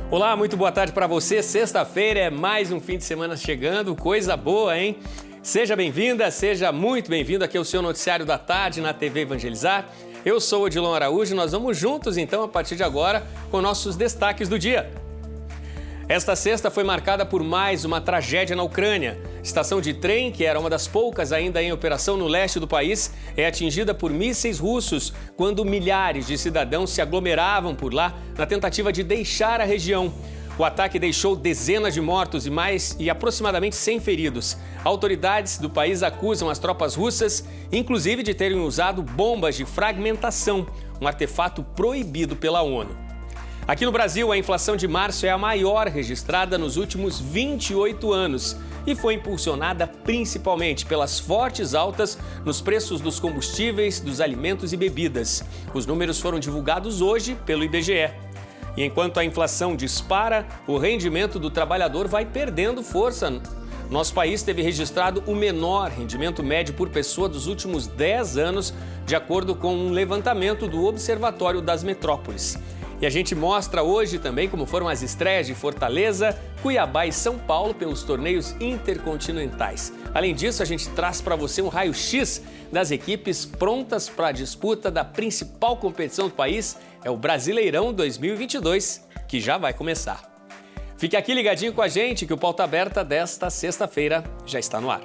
Olá, muito boa tarde para você. Sexta-feira é mais um fim de semana chegando, coisa boa, hein? Seja bem-vinda, seja muito bem-vindo aqui ao seu noticiário da tarde na TV Evangelizar. Eu sou o Odilon Araújo e nós vamos juntos, então, a partir de agora, com nossos destaques do dia. Esta sexta foi marcada por mais uma tragédia na Ucrânia. Estação de trem, que era uma das poucas ainda em operação no leste do país, é atingida por mísseis russos quando milhares de cidadãos se aglomeravam por lá na tentativa de deixar a região. O ataque deixou dezenas de mortos e aproximadamente 100 feridos. Autoridades do país acusam as tropas russas, inclusive, de terem usado bombas de fragmentação, um artefato proibido pela ONU. Aqui no Brasil, a inflação de março é a maior registrada nos últimos 28 anos e foi impulsionada principalmente pelas fortes altas nos preços dos combustíveis, dos alimentos e bebidas. Os números foram divulgados hoje pelo IBGE. E enquanto a inflação dispara, o rendimento do trabalhador vai perdendo força. Nosso país teve registrado o menor rendimento médio por pessoa dos últimos 10 anos, de acordo com um levantamento do Observatório das Metrópoles. E a gente mostra hoje também como foram as estreias de Fortaleza, Cuiabá e São Paulo pelos torneios intercontinentais. Além disso, a gente traz para você um raio-x das equipes prontas para a disputa da principal competição do país, é o Brasileirão 2022, que já vai começar. Fique aqui ligadinho com a gente que o Pauta Aberta desta sexta-feira já está no ar.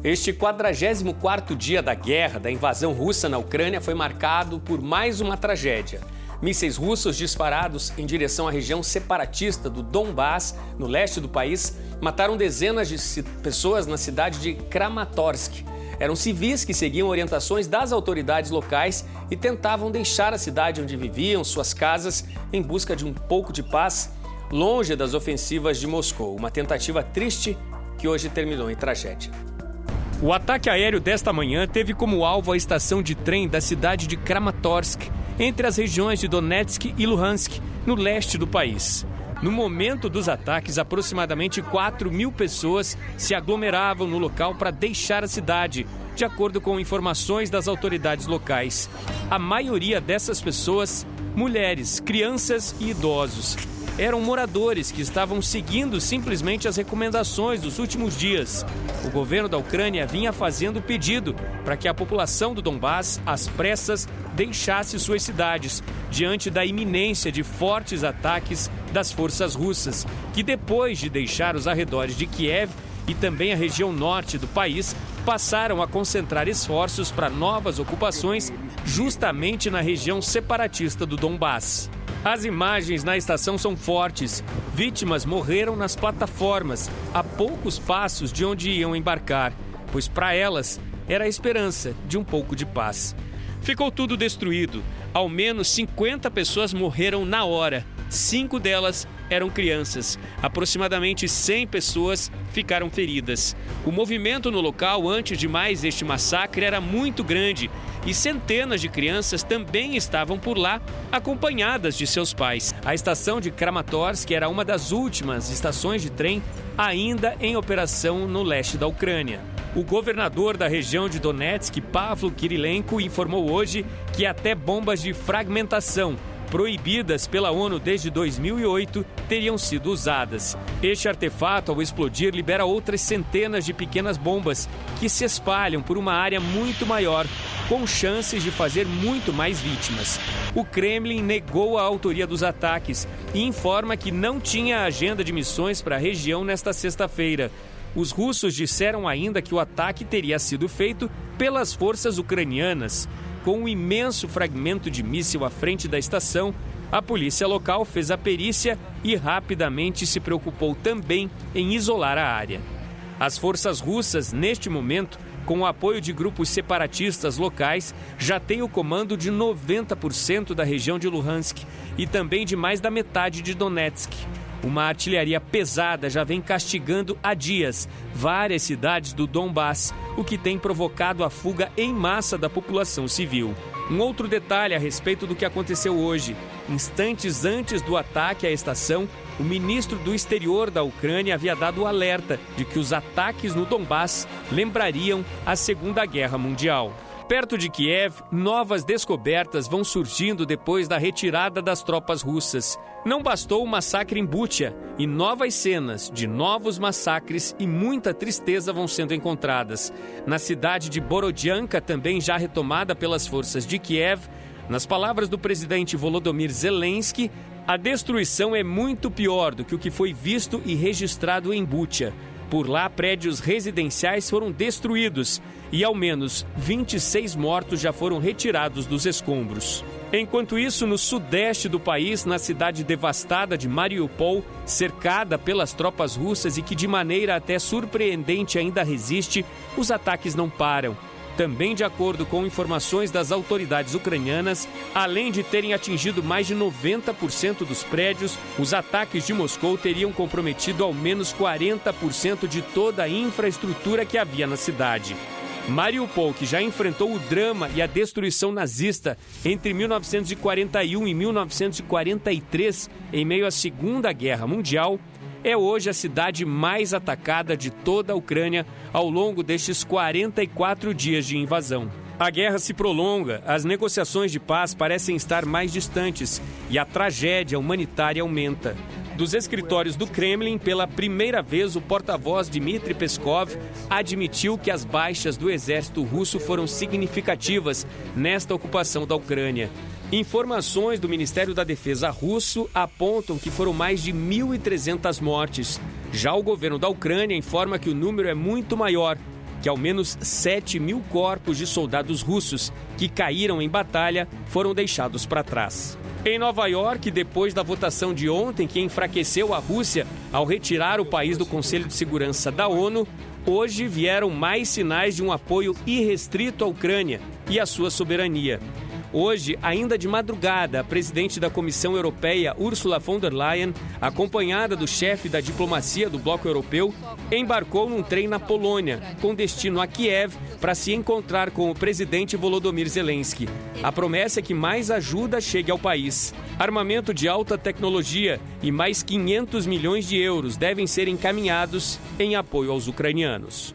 Este 44º dia da guerra, da invasão russa na Ucrânia, foi marcado por mais uma tragédia. Mísseis russos disparados em direção à região separatista do Donbás, no leste do país, mataram dezenas de pessoas na cidade de Kramatorsk. Eram civis que seguiam orientações das autoridades locais e tentavam deixar a cidade onde viviam, suas casas, em busca de um pouco de paz, longe das ofensivas de Moscou. Uma tentativa triste que hoje terminou em tragédia. O ataque aéreo desta manhã teve como alvo a estação de trem da cidade de Kramatorsk, entre as regiões de Donetsk e Luhansk, no leste do país. No momento dos ataques, aproximadamente 4.000 pessoas se aglomeravam no local para deixar a cidade, de acordo com informações das autoridades locais. A maioria dessas pessoas, mulheres, crianças e idosos, eram moradores que estavam seguindo simplesmente as recomendações dos últimos dias. O governo da Ucrânia vinha fazendo pedido para que a população do Donbás, às pressas, deixasse suas cidades, diante da iminência de fortes ataques das forças russas, que depois de deixar os arredores de Kiev e também a região norte do país, passaram a concentrar esforços para novas ocupações justamente na região separatista do Donbás. As imagens na estação são fortes. Vítimas morreram nas plataformas, a poucos passos de onde iam embarcar, pois para elas era a esperança de um pouco de paz. Ficou tudo destruído. Ao menos 50 pessoas morreram na hora. 5 delas eram crianças. Aproximadamente 100 pessoas ficaram feridas. O movimento no local antes de mais este massacre era muito grande e centenas de crianças também estavam por lá, acompanhadas de seus pais. A estação de Kramatorsk era uma das últimas estações de trem ainda em operação no leste da Ucrânia. O governador da região de Donetsk, Pavlo Kirilenko, informou hoje que até bombas de fragmentação, proibidas pela ONU desde 2008, teriam sido usadas. Este artefato, ao explodir, libera outras centenas de pequenas bombas que se espalham por uma área muito maior, com chances de fazer muito mais vítimas. O Kremlin negou a autoria dos ataques e informa que não tinha agenda de missões para a região nesta sexta-feira. Os russos disseram ainda que o ataque teria sido feito pelas forças ucranianas. Com um imenso fragmento de míssil à frente da estação, a polícia local fez a perícia e rapidamente se preocupou também em isolar a área. As forças russas, neste momento, com o apoio de grupos separatistas locais, já têm o comando de 90% da região de Luhansk e também de mais da metade de Donetsk. Uma artilharia pesada já vem castigando há dias várias cidades do Donbás, o que tem provocado a fuga em massa da população civil. Um outro detalhe a respeito do que aconteceu hoje. Instantes antes do ataque à estação, o ministro do Exterior da Ucrânia havia dado o alerta de que os ataques no Donbás lembrariam a Segunda Guerra Mundial. Perto de Kiev, novas descobertas vão surgindo depois da retirada das tropas russas. Não bastou o massacre em Bucha, e novas cenas de novos massacres e muita tristeza vão sendo encontradas. Na cidade de Borodyanka, também já retomada pelas forças de Kiev, nas palavras do presidente Volodymyr Zelensky, a destruição é muito pior do que o que foi visto e registrado em Bucha. Por lá, prédios residenciais foram destruídos e ao menos 26 mortos já foram retirados dos escombros. Enquanto isso, no sudeste do país, na cidade devastada de Mariupol, cercada pelas tropas russas e que de maneira até surpreendente ainda resiste, os ataques não param. Também de acordo com informações das autoridades ucranianas, além de terem atingido mais de 90% dos prédios, os ataques de Moscou teriam comprometido ao menos 40% de toda a infraestrutura que havia na cidade. Mariupol, que já enfrentou o drama e a destruição nazista entre 1941 e 1943, em meio à Segunda Guerra Mundial, é hoje a cidade mais atacada de toda a Ucrânia ao longo destes 44 dias de invasão. A guerra se prolonga, as negociações de paz parecem estar mais distantes e a tragédia humanitária aumenta. Dos escritórios do Kremlin, pela primeira vez, o porta-voz Dmitry Peskov admitiu que as baixas do exército russo foram significativas nesta ocupação da Ucrânia. Informações do Ministério da Defesa russo apontam que foram mais de 1.300 mortes. Já o governo da Ucrânia informa que o número é muito maior, que ao menos 7.000 corpos de soldados russos que caíram em batalha foram deixados para trás. Em Nova York, depois da votação de ontem que enfraqueceu a Rússia ao retirar o país do Conselho de Segurança da ONU, hoje vieram mais sinais de um apoio irrestrito à Ucrânia e à sua soberania. Hoje, ainda de madrugada, a presidente da Comissão Europeia, Ursula von der Leyen, acompanhada do chefe da diplomacia do Bloco Europeu, embarcou num trem na Polônia, com destino a Kiev, para se encontrar com o presidente Volodymyr Zelensky. A promessa é que mais ajuda chegue ao país. Armamento de alta tecnologia e mais 500 milhões de euros devem ser encaminhados em apoio aos ucranianos.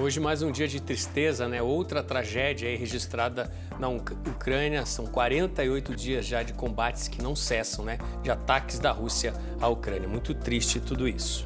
Hoje mais um dia de tristeza, né? Outra tragédia aí registrada na Ucrânia. São 48 dias já de combates que não cessam, né? De ataques da Rússia à Ucrânia. Muito triste tudo isso.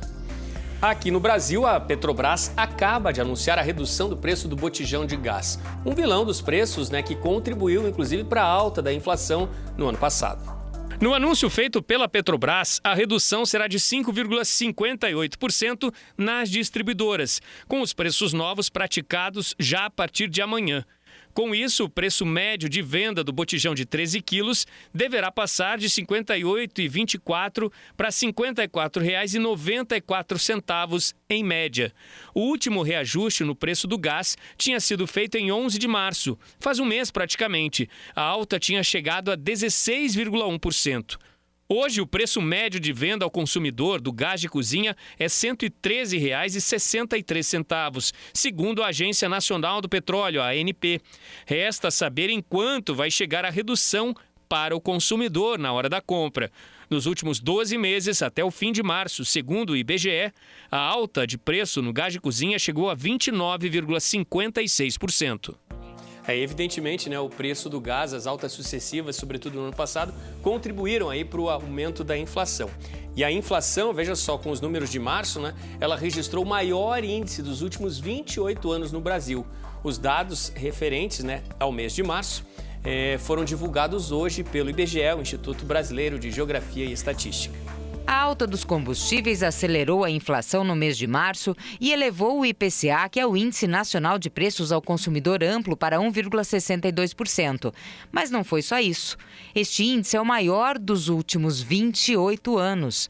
Aqui no Brasil, a Petrobras acaba de anunciar a redução do preço do botijão de gás. Um vilão dos preços, né? Que contribuiu, inclusive, para a alta da inflação no ano passado. No anúncio feito pela Petrobras, a redução será de 5,58% nas distribuidoras, com os preços novos praticados já a partir de amanhã. Com isso, o preço médio de venda do botijão de 13 quilos deverá passar de R$ 58,24 para R$ 54,94 em média. O último reajuste no preço do gás tinha sido feito em 11 de março, faz um mês praticamente. A alta tinha chegado a 16,1%. Hoje, o preço médio de venda ao consumidor do gás de cozinha é R$ 113,63, segundo a Agência Nacional do Petróleo, a ANP. Resta saber em quanto vai chegar a redução para o consumidor na hora da compra. Nos últimos 12 meses, até o fim de março, segundo o IBGE, a alta de preço no gás de cozinha chegou a 29,56%. Evidentemente, né, o preço do gás, as altas sucessivas, sobretudo no ano passado, contribuíram aí para o aumento da inflação. E a inflação, veja só, com os números de março, né, ela registrou o maior índice dos últimos 28 anos no Brasil. Os dados referentes, né, ao mês de março foram divulgados hoje pelo IBGE, o Instituto Brasileiro de Geografia e Estatística. A alta dos combustíveis acelerou a inflação no mês de março e elevou o IPCA, que é o Índice Nacional de Preços ao Consumidor Amplo, para 1,62%. Mas não foi só isso. Este índice é o maior dos últimos 28 anos.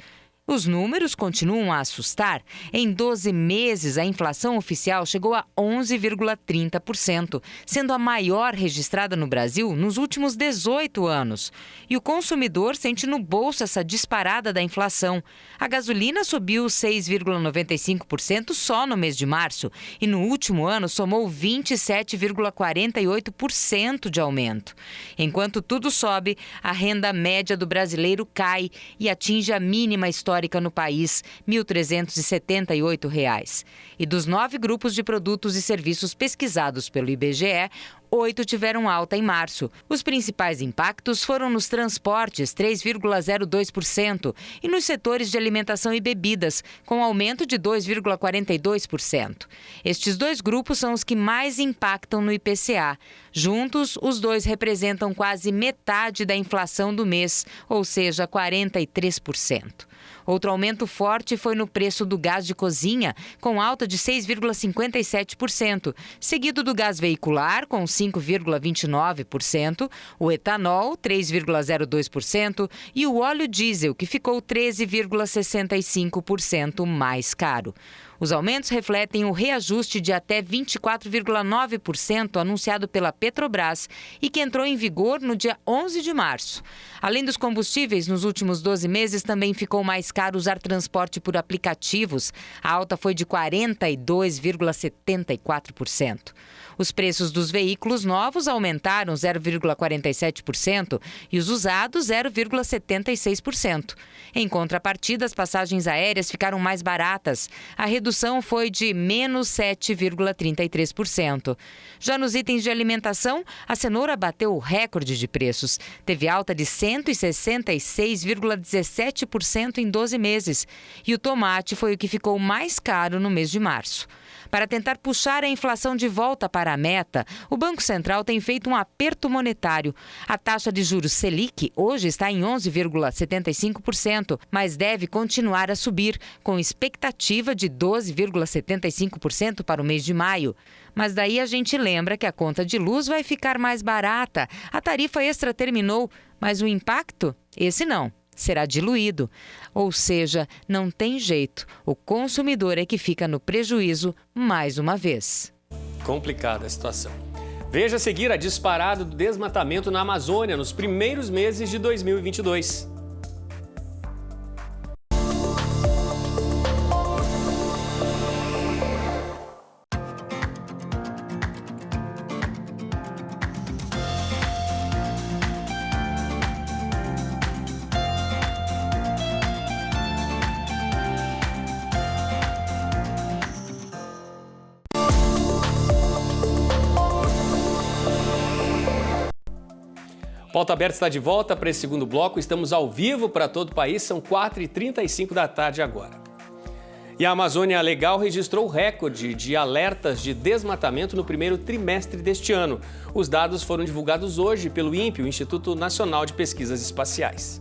Os números continuam a assustar. Em 12 meses, a inflação oficial chegou a 11,30%, sendo a maior registrada no Brasil nos últimos 18 anos. E o consumidor sente no bolso essa disparada da inflação. A gasolina subiu 6,95% só no mês de março e no último ano somou 27,48% de aumento. Enquanto tudo sobe, a renda média do brasileiro cai e atinge a mínima histórica histórica no país, R$ 1.378. E dos 9 grupos de produtos e serviços pesquisados pelo IBGE, 8 tiveram alta em março. Os principais impactos foram nos transportes, 3,02%, e nos setores de alimentação e bebidas, com aumento de 2,42%. Estes 2 grupos são os que mais impactam no IPCA. Juntos, os 2 representam quase metade da inflação do mês, ou seja, 43%. Outro aumento forte foi no preço do gás de cozinha, com alta de 6,57%, seguido do gás veicular, com 5,29%, o etanol, 3,02% e o óleo diesel, que ficou 13,65% mais caro. Os aumentos refletem o reajuste de até 24,9% anunciado pela Petrobras e que entrou em vigor no dia 11 de março. Além dos combustíveis, nos últimos 12 meses também ficou mais caro usar transporte por aplicativos. A alta foi de 42,74%. Os preços dos veículos novos aumentaram 0,47% e os usados 0,76%. Em contrapartida, as passagens aéreas ficaram mais baratas. A redução foi de menos 7,33%. Já nos itens de alimentação, a cenoura bateu o recorde de preços. Teve alta de 166,17% em 12 meses. E o tomate foi o que ficou mais caro no mês de março. Para tentar puxar a inflação de volta para a meta, o Banco Central tem feito um aperto monetário. A taxa de juros Selic hoje está em 11,75%, mas deve continuar a subir, com expectativa de 12,75% para o mês de maio. Mas daí a gente lembra que a conta de luz vai ficar mais barata. A tarifa extra terminou, mas o impacto? Esse não. Será diluído. Ou seja, não tem jeito. O consumidor é que fica no prejuízo mais uma vez. Complicada a situação. Veja a seguir a disparada do desmatamento na Amazônia nos primeiros meses de 2022. Pauta Aberta está de volta para esse segundo bloco. Estamos ao vivo para todo o país, são 4h35 da tarde agora. E a Amazônia Legal registrou o recorde de alertas de desmatamento no primeiro trimestre deste ano. Os dados foram divulgados hoje pelo INPE, o Instituto Nacional de Pesquisas Espaciais.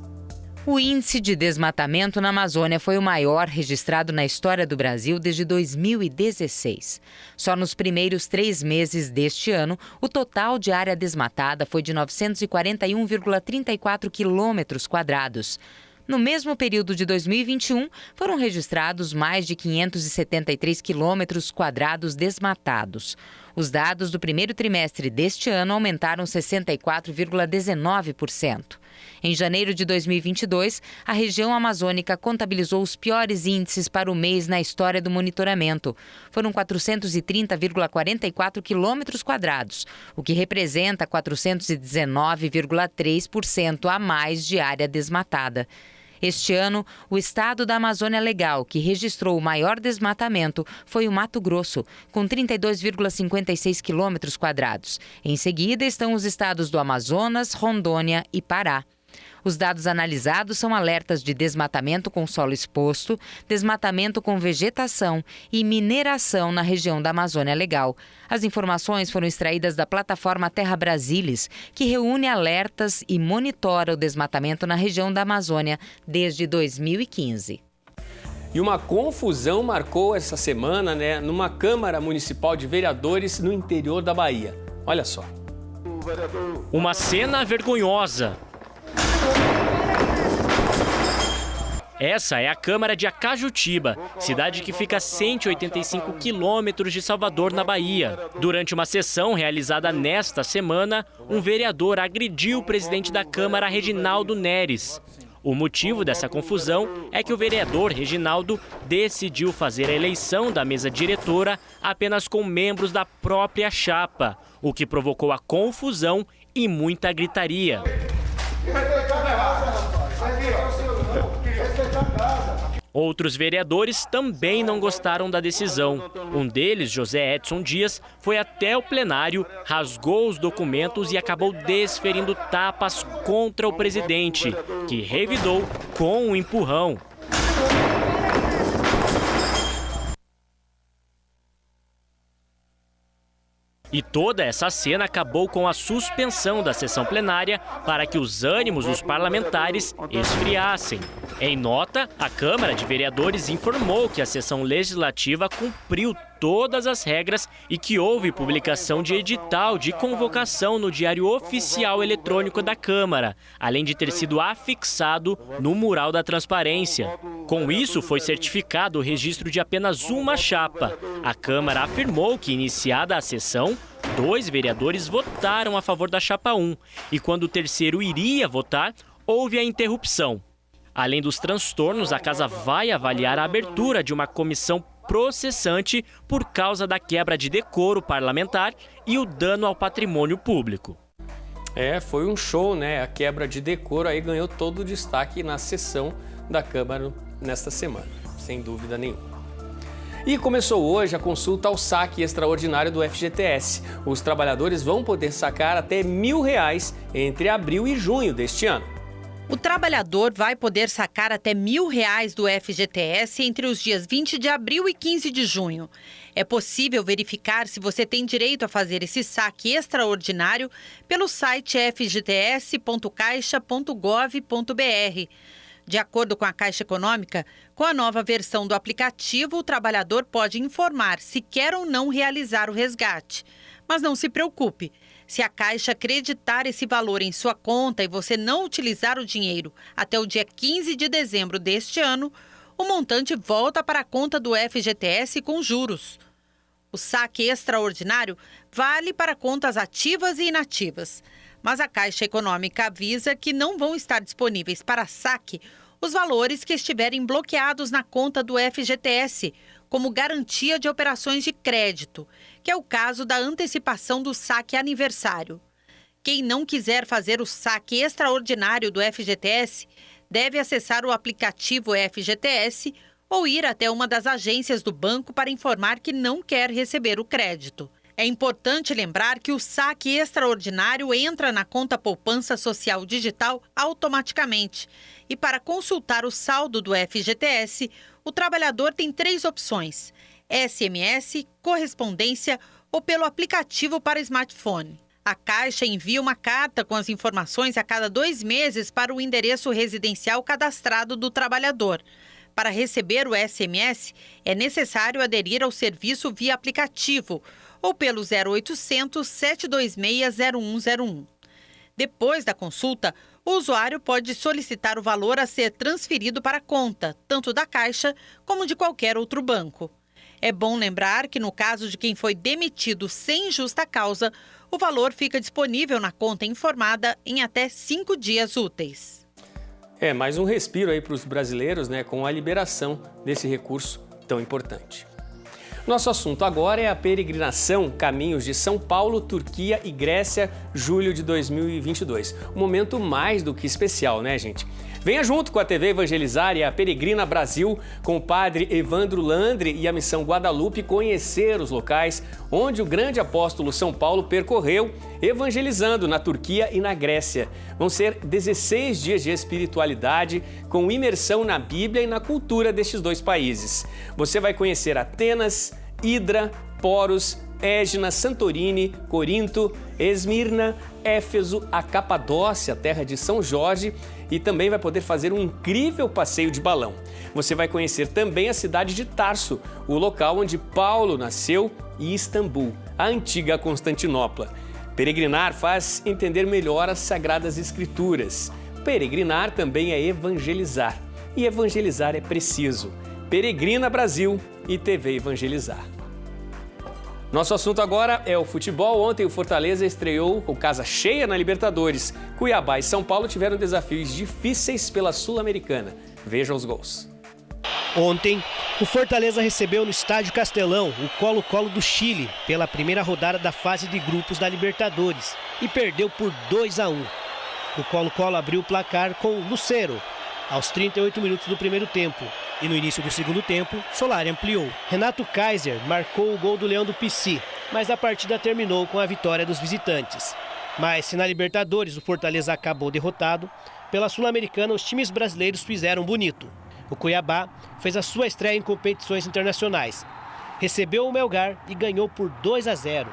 O índice de desmatamento na Amazônia foi o maior registrado na história do Brasil desde 2016. Só nos primeiros 3 meses deste ano, o total de área desmatada foi de 941,34 quilômetros quadrados. No mesmo período de 2021, foram registrados mais de 573 quilômetros quadrados desmatados. Os dados do primeiro trimestre deste ano aumentaram 64,19%. Em janeiro de 2022, a região amazônica contabilizou os piores índices para o mês na história do monitoramento. Foram 430,44 quilômetros quadrados, o que representa 419,3% a mais de área desmatada. Este ano, o estado da Amazônia Legal, que registrou o maior desmatamento, foi o Mato Grosso, com 32,56 quilômetros quadrados. Em seguida estão os estados do Amazonas, Rondônia e Pará. Os dados analisados são alertas de desmatamento com solo exposto, desmatamento com vegetação e mineração na região da Amazônia Legal. As informações foram extraídas da plataforma Terra Brasilis, que reúne alertas e monitora o desmatamento na região da Amazônia desde 2015. E uma confusão marcou essa semana, numa Câmara Municipal de Vereadores no interior da Bahia. Olha só. Uma cena vergonhosa. Essa é a Câmara de Acajutiba, cidade que fica a 185 quilômetros de Salvador, na Bahia. Durante uma sessão realizada nesta semana, um vereador agrediu o presidente da Câmara, Reginaldo Neres. O motivo dessa confusão é que o vereador Reginaldo decidiu fazer a eleição da mesa diretora apenas com membros da própria chapa, o que provocou a confusão e muita gritaria. Outros vereadores também não gostaram da decisão. Um deles, José Edson Dias, foi até o plenário, rasgou os documentos e acabou desferindo tapas contra o presidente, que revidou com um empurrão. E toda essa cena acabou com a suspensão da sessão plenária para que os ânimos dos parlamentares esfriassem. Em nota, a Câmara de Vereadores informou que a sessão legislativa cumpriu todas as regras e que houve publicação de edital de convocação no Diário Oficial Eletrônico da Câmara, além de ter sido afixado no mural da transparência. Com isso, foi certificado o registro de apenas uma chapa. A Câmara afirmou que, iniciada a sessão, 2 vereadores votaram a favor da chapa 1 e, quando o terceiro iria votar, houve a interrupção. Além dos transtornos, a Casa vai avaliar a abertura de uma comissão processante por causa da quebra de decoro parlamentar e o dano ao patrimônio público. Foi um show, né? A quebra de decoro aí ganhou todo o destaque na sessão da Câmara nesta semana, sem dúvida nenhuma. E começou hoje a consulta ao saque extraordinário do FGTS. Os trabalhadores vão poder sacar até R$1.000 entre abril e junho deste ano. O trabalhador vai poder sacar até R$1.000 do FGTS entre os dias 20 de abril e 15 de junho. É possível verificar se você tem direito a fazer esse saque extraordinário pelo site fgts.caixa.gov.br. De acordo com a Caixa Econômica, com a nova versão do aplicativo, o trabalhador pode informar se quer ou não realizar o resgate. Mas não se preocupe. Se a Caixa acreditar esse valor em sua conta e você não utilizar o dinheiro até o dia 15 de dezembro deste ano, o montante volta para a conta do FGTS com juros. O saque extraordinário vale para contas ativas e inativas, mas a Caixa Econômica avisa que não vão estar disponíveis para saque os valores que estiverem bloqueados na conta do FGTS, como garantia de operações de crédito, que é o caso da antecipação do saque aniversário. Quem não quiser fazer o saque extraordinário do FGTS deve acessar o aplicativo FGTS ou ir até uma das agências do banco para informar que não quer receber o crédito. É importante lembrar que o saque extraordinário entra na conta Poupança Social Digital automaticamente. E para consultar o saldo do FGTS, o trabalhador tem 3 opções: SMS, correspondência ou pelo aplicativo para smartphone. A Caixa envia uma carta com as informações a cada 2 meses para o endereço residencial cadastrado do trabalhador. Para receber o SMS, é necessário aderir ao serviço via aplicativo ou pelo 0800 726 0101. Depois da consulta, o usuário pode solicitar o valor a ser transferido para a conta, tanto da Caixa como de qualquer outro banco. É bom lembrar que, no caso de quem foi demitido sem justa causa, o valor fica disponível na conta informada em até 5 dias úteis. Mais um respiro aí para os brasileiros, né, com a liberação desse recurso tão importante. Nosso assunto agora é a peregrinação Caminhos de São Paulo, Turquia e Grécia, julho de 2022. Um momento mais do que especial, né, gente? Venha junto com a TV Evangelizar e a Peregrina Brasil, com o padre Evandro Landre e a Missão Guadalupe, conhecer os locais onde o grande apóstolo São Paulo percorreu, evangelizando na Turquia e na Grécia. Vão ser 16 dias de espiritualidade, com imersão na Bíblia e na cultura destes 2 países. Você vai conhecer Atenas, Hidra, Poros, Égina, Santorini, Corinto, Esmirna, Éfeso, a Capadócia, terra de São Jorge, e também vai poder fazer um incrível passeio de balão. Você vai conhecer também a cidade de Tarso, o local onde Paulo nasceu, e Istambul, a antiga Constantinopla. Peregrinar faz entender melhor as Sagradas Escrituras. Peregrinar também é evangelizar, e evangelizar é preciso. Peregrina Brasil e TV Evangelizar. Nosso assunto agora é o futebol. Ontem o Fortaleza estreou com casa cheia na Libertadores. Cuiabá e São Paulo tiveram desafios difíceis pela Sul-Americana. Veja os gols. Ontem, o Fortaleza recebeu no Estádio Castelão o Colo-Colo do Chile pela primeira rodada da fase de grupos da Libertadores e perdeu por 2-1. O Colo-Colo abriu o placar com Lucero aos 38 minutos do primeiro tempo. E no início do segundo tempo, Solari ampliou. Renato Kaiser marcou o gol do Leão do Pici, mas a partida terminou com a vitória dos visitantes. Mas se na Libertadores o Fortaleza acabou derrotado, pela Sul-Americana os times brasileiros fizeram bonito. O Cuiabá fez a sua estreia em competições internacionais. Recebeu o Melgar e ganhou por 2-0.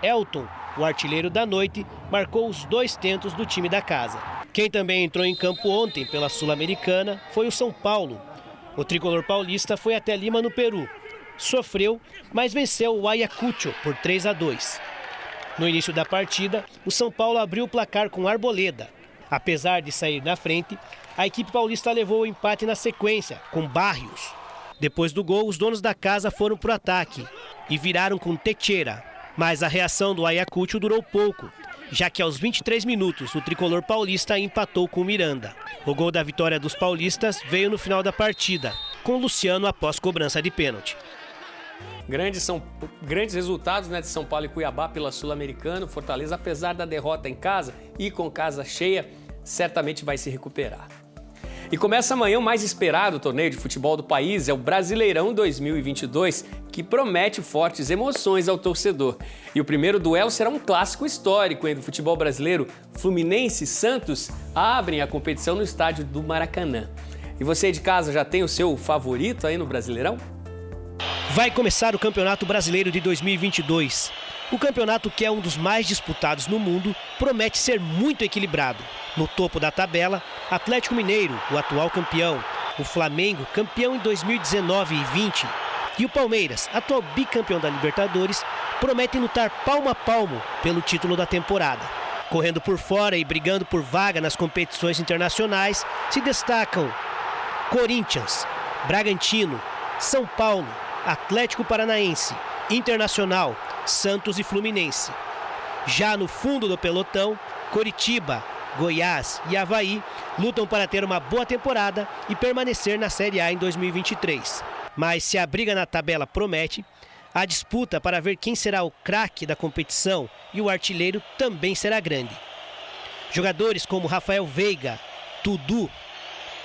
Elton, o artilheiro da noite, marcou os 2 tentos do time da casa. Quem também entrou em campo ontem pela Sul-Americana foi o São Paulo. O tricolor paulista foi até Lima, no Peru. Sofreu, mas venceu o Ayacucho por 3-2. No início da partida, o São Paulo abriu o placar com Arboleda. Apesar de sair na frente, a equipe paulista levou o empate na sequência, com Barrios. Depois do gol, os donos da casa foram para o ataque e viraram com Teixeira. Mas a reação do Ayacucho durou pouco, já que aos 23 minutos o tricolor paulista empatou com o Miranda. O gol da vitória dos paulistas veio no final da partida, com Luciano após cobrança de pênalti. Grandes resultados, né, de São Paulo e Cuiabá pela Sul-Americana. Fortaleza, apesar da derrota em casa e com casa cheia, certamente vai se recuperar. E começa amanhã o mais esperado torneio de futebol do país, é o Brasileirão 2022, que promete fortes emoções ao torcedor. E o primeiro duelo será um clássico histórico entre o futebol brasileiro. Fluminense e Santos abrem a competição no estádio do Maracanã. E você de casa já tem o seu favorito aí no Brasileirão? Vai começar o Campeonato Brasileiro de 2022. O campeonato, que é um dos mais disputados no mundo, promete ser muito equilibrado. No topo da tabela, Atlético Mineiro, o atual campeão, o Flamengo, campeão em 2019 e 20, e o Palmeiras, atual bicampeão da Libertadores, prometem lutar palmo a palmo pelo título da temporada. Correndo por fora e brigando por vaga nas competições internacionais, se destacam Corinthians, Bragantino, São Paulo, Atlético Paranaense, Internacional, Santos e Fluminense. Já no fundo do pelotão, Coritiba, Goiás e Avaí lutam para ter uma boa temporada e permanecer na Série A em 2023. Mas se a briga na tabela promete, a disputa para ver quem será o craque da competição e o artilheiro também será grande. Jogadores como Rafael Veiga, Dudu,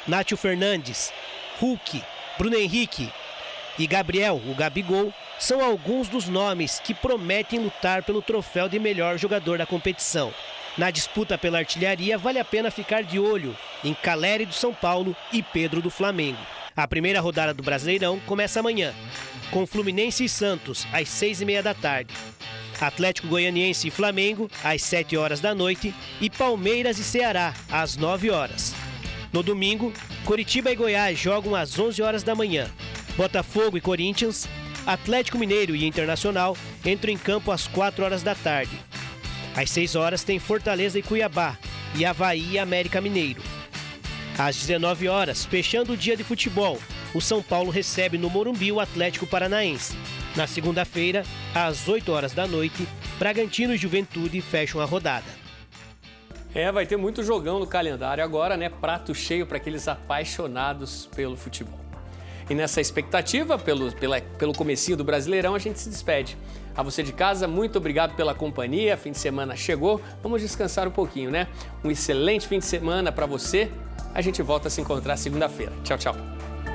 Nátio Fernandes, Hulk, Bruno Henrique e Gabriel, o Gabigol, são alguns dos nomes que prometem lutar pelo troféu de melhor jogador da competição. Na disputa pela artilharia, vale a pena ficar de olho em Caleri do São Paulo e Pedro do Flamengo. A primeira rodada do Brasileirão começa amanhã, com Fluminense e Santos, às 6h30 da tarde. Atlético Goianiense e Flamengo, às 7 horas da noite, e Palmeiras e Ceará, às 9 horas. No domingo, Coritiba e Goiás jogam às 11 horas da manhã. Botafogo e Corinthians, Atlético Mineiro e Internacional entram em campo às 4 horas da tarde. Às 6 horas tem Fortaleza e Cuiabá, e Avaí e América Mineiro. Às 19 horas, fechando o dia de futebol, o São Paulo recebe no Morumbi o Atlético Paranaense. Na segunda-feira, às 8 horas da noite, Bragantino e Juventude fecham a rodada. Vai ter muito jogão no calendário agora, né? Prato cheio para aqueles apaixonados pelo futebol. E nessa expectativa, pelo comecinho do Brasileirão, a gente se despede. A você de casa, muito obrigado pela companhia. Fim de semana chegou, vamos descansar um pouquinho, né? Um excelente fim de semana para você. A gente volta a se encontrar segunda-feira. Tchau, tchau.